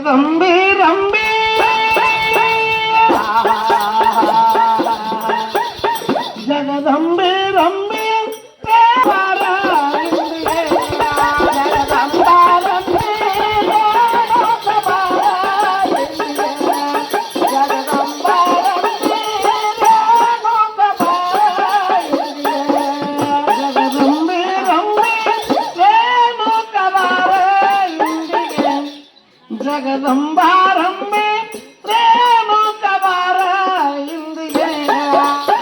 ಜಗದಂಬೆ ರಂಬೆ ಜಗದಂಬೆ ರಂಬೆ ಜಗದಂಬಾರಂಬೆ ರೇಣುಕ ಬಾರ ಇಂದಿಗೆ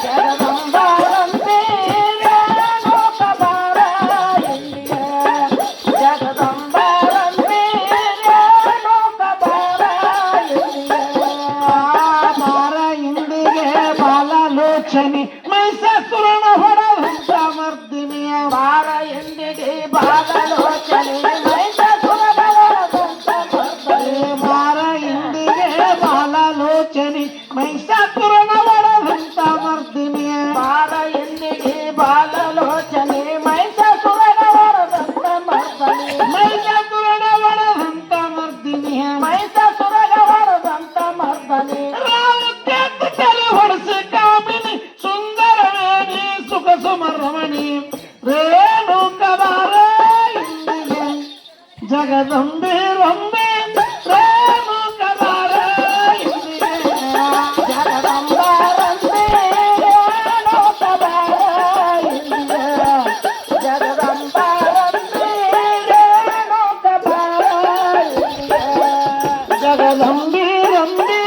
ಜಗದಂಬಾರಂಬೆ ರೇಣುಕ ಬಾರ ಇಂದಿಗೆ ಜಗದಂಬಾರಂಬೆ ರೇಣುಕ ಬಾರ ಇಂದಿಗೆ ಬಾರ ಇಂದಿಗೆ ಬಾಲಲೋಚನೆ ಮೈಸೂರನ ಹೊಡೆದಂತ ಮರ್ದಿನಿಯ ಬಾರ ಇಂದಿಗೆ ಬಾಲಲೋಚನೆ ಮೈಸಾಸುರನ ಒಡದಂತ ಮರ್ದಿನಿಯ ಬಾರ ಎಂದಿಗೆ ಬಾಲಲೋಚನೆ ಮೈಸಾಸುರನ ಒಡದಂತ ಮರ್ದನಿ ಮೈಸಾಸುರನ ಒಡದಂತ ಮರ್ದಿನಿಯ ಮೈಸಾಸುರನ ಒಡದಂತ ಮರ್ದನಿ ರಾಮಕ್ಕೆ ತಲೆ ಹೊಡೆಸಿ ಕಾಮಿನಿ ಸುಂದರವೇಣಿ ಸುಖ ಸುಮರಮಣಿ ರೇಣುಕ ಬಾರ ಇಂದಿಗೆ ಜಗದಂಬೆ ರಂಬೆ ಜಗದಂಬೆ ರಂಬೆ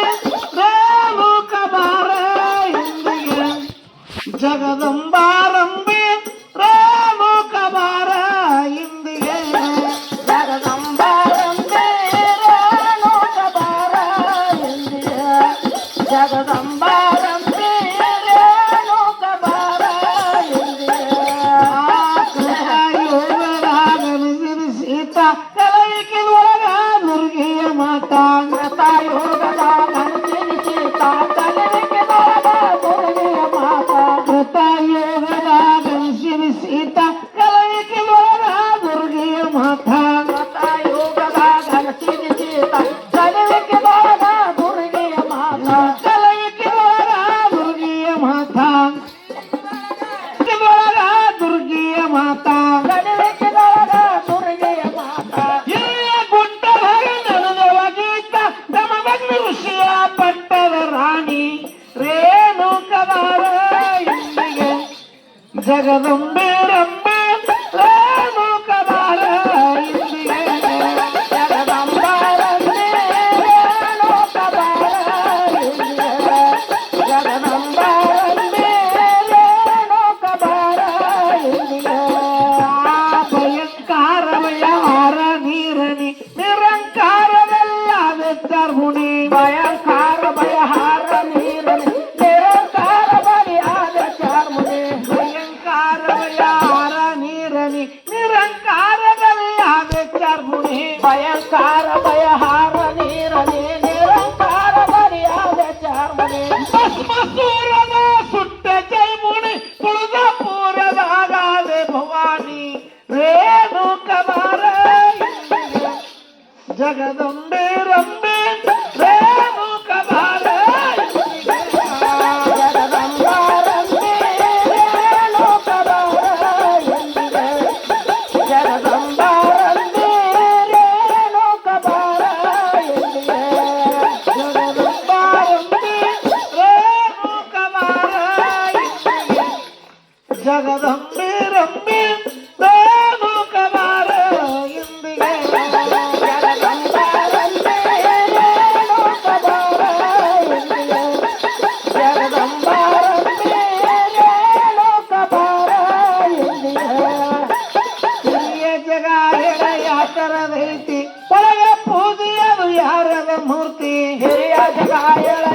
ರೇಣುಕ ಬಾರ ಇಂದಿಗೆ ಜಗದಂಬಾರಂಬೆ ರೇಣುಕ ಬಾರ ಇಂದಿಗೆ ಜಗದಂಬಾರಂಬೆ ರೇಣುಕ ಬಾರ ಇಂದಿಗೆ ಜಗದಂಬಾರಂಬೆ ರೇಣುಕ ಬಾರ ಇಂದಿಗೆ ಕೃತಯೋಗರಾಗನಿಸಿರಿ ಸೀತಾ ಕಲಯಿಕೆ ಒಳಗ ದುರ್ಗೆಯ ಮಾತ ಸೀತಾ ಕಲಯಿಕೆ ಒಳಗ ದುರ್ಗೆಯ ಮಾತ ಕಲಯಿಕೆ ಒಳಗ ದುರ್ಗೆಯ ಮಾತ ಕಲಯಿಕೆ ಒಳಗ ದುರ್ಗೆಯ ಮಾತ ಒಳಗ ದುರ್ಗೆಯ ಮಾತ ಕಲಯಿಕೆ ಒಳಗ ದುರ್ಗೆಯ ಮಾತ ಹಿರಿಯ ಗುಡ್ಡದ ನಡೆದವ ಗೀತ ದಮದಗ್ನಿ ಋಷಿಯ ಪಟ್ಟದ ರಾಣಿ ರೇಣುಕ ಬಾರ ಇಂದಿಗೆ ಜಗದಂಬೆ ರಂಬೆ ರೇಣುಕ ಬಾರ ಇಂದಿಗೆ ಜಗದಂಬಾರಂಬೆ ರೇಣುಕ ಬಾರ ಇಂದಿಗೆ ಜಗದಂಬಾರಂಬೆ ರೇಣುಕ ಬಾರ ಇಂದಿಗೆ ಭಯಂಕಾರವಯ ಹಾರ ನೀರನಿ ನಿರಂಕಾರವೆಲ್ಲ ವೆಚ್ಚರ್ಮುನಿ ಭಯಂಕಾರ ಭಯ ಹಾರ ನೀರನಿ ನಿರಂಕಾರ ಬಲಿಯಾದ ಚಾರ್ಮುನಿ ಭಯಂಕಾರವಯಾರ ನೀರನಿ ನಿರಂಕಾರದಲ್ಲಿ ಆದ ಚಾರ್ಮುನಿ ಭಯಂಕಾರ ಭಯಹಾರ ನೀರನಿ ನಿರಂಕಾರ ಬಲಿಯಾದ ಚಾರ್ಮುನಿ ಭಸ್ಮಸೂರನ ಸುಟ್ಟ ಜೈಮುನಿ ತುಳಿದ ಪೂರದಾಗಾದೆ ಭವಾನಿ ರೇಣುಕ ಬಾರ ಇಂದಿಗೆ ಜಗದಂಬೆ ರಂಬೆ ರೇಣುಕ ಬಾರ ಇಂದಿಗೆ ಜಗದಂಬಾರಂಬೆ ರೇಣುಕ ಬಾರ ಇಂದಿಗೆ ಜಗದಂಬಾರಂಬೆ ರೇಣುಕ ಬಾರ ಇಂದಿಗೆ ಜಗದಂಬಾರಂಬೆ ರೇಣುಕ ಬಾರ ಇಂದಿಗೆ ಜಗದಂಬೆ ರಂಬೆ ರೇಣುಕ ಬಾರ ಇಂದಿಗೆ ಜಗದಂಬಾರಂಬೆ ರೇಣುಕ ಬಾರ ಇಂದಿಗೆ ಜಗದಂಬಾರಂಬೆ ರೇಣುಕ ಬಾರ ಇಂದಿಗೆ ಹಿರಿಯ ಜಗ ಯಾತರದೈತಿ ಒಳಗ ಪೂಜೆಯದು ಯಾರದ ಮೂರ್ತಿ ಹಿರಿಯ ಜಗ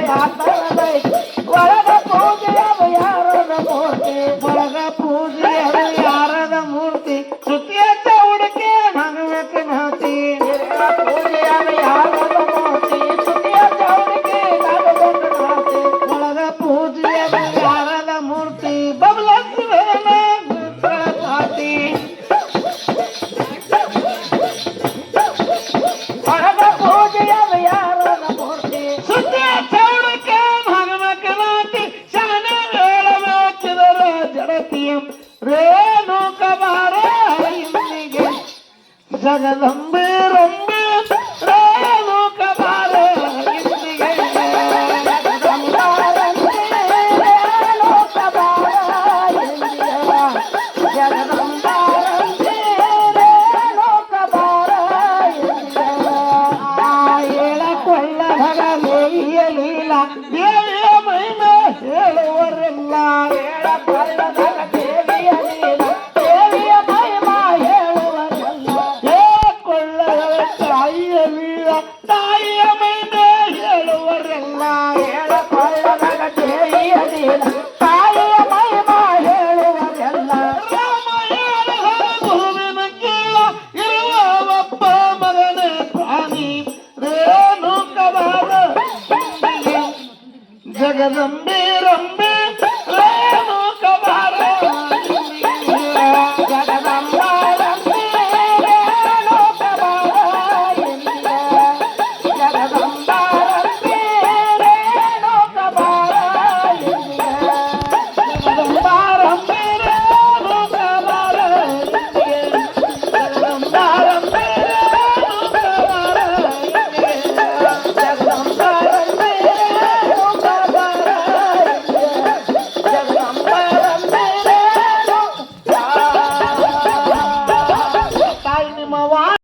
ಯಾತರದೈತಿ ಒಳಗ ಪೂಜೆಯದು ಯಾರದ ಮೂರ್ತಿ ಒಳಗ ಪೂಜೆಯದು ಯಾರದ ಮೂರ್ತಿ ಶ್ರುತಿಯ ಚೌಡಿಕೆ ನಗಬೇಕು ನಾತಿ ಪೂಜೆಯದು ಯಾರದ ಮೂರ್ತಿ ಶ್ರುತಿಯ ಚೌಡಿಕೆ ನಗಬೇಕು ನಾತಿ ಒಳಗ ಪೂಜೆಯದು ಯಾರದ ಮೂರ್ತಿ ಬಬಲಸಿವೇನೆ ತಾತಿ ಒಳಗ ಪೂಜೆಯದು ಇಲ್ಲ ದೇವಿಯ ಮಹಿಮೆ ಹೇಳುವರೆಲ್ಲ ಹೇಳ ಕೊಳ್ಳದಾಗ ದೇವಿಯ ನೀಲ ದೇವಿಯ ಮಹಿಮಾ ಹೇಳುವರೆಲ್ಲ ಹೇ ಕೊಳ್ಳದ ತಾಯಿಯ ವೀರ ತಾಯಿಯ ಮಹಿಮೆ ಹೇಳುವರೆಲ್ಲ ಹೇಳ ಕೊಳ್ಳದಾಗ ದೇವಿಯ ನೀಲ ತಾಯಿಯ ಮಹಿಮಾ ಹೇಳುವರೆಲ್ಲ ಗುರುವಿನ ಕೀಳ ಇರುವ ಒಬ್ಬ ಮಗನೇ ಪ್ರಾಣಿ ರೇಣುಕವಾದ ಜಗದಂ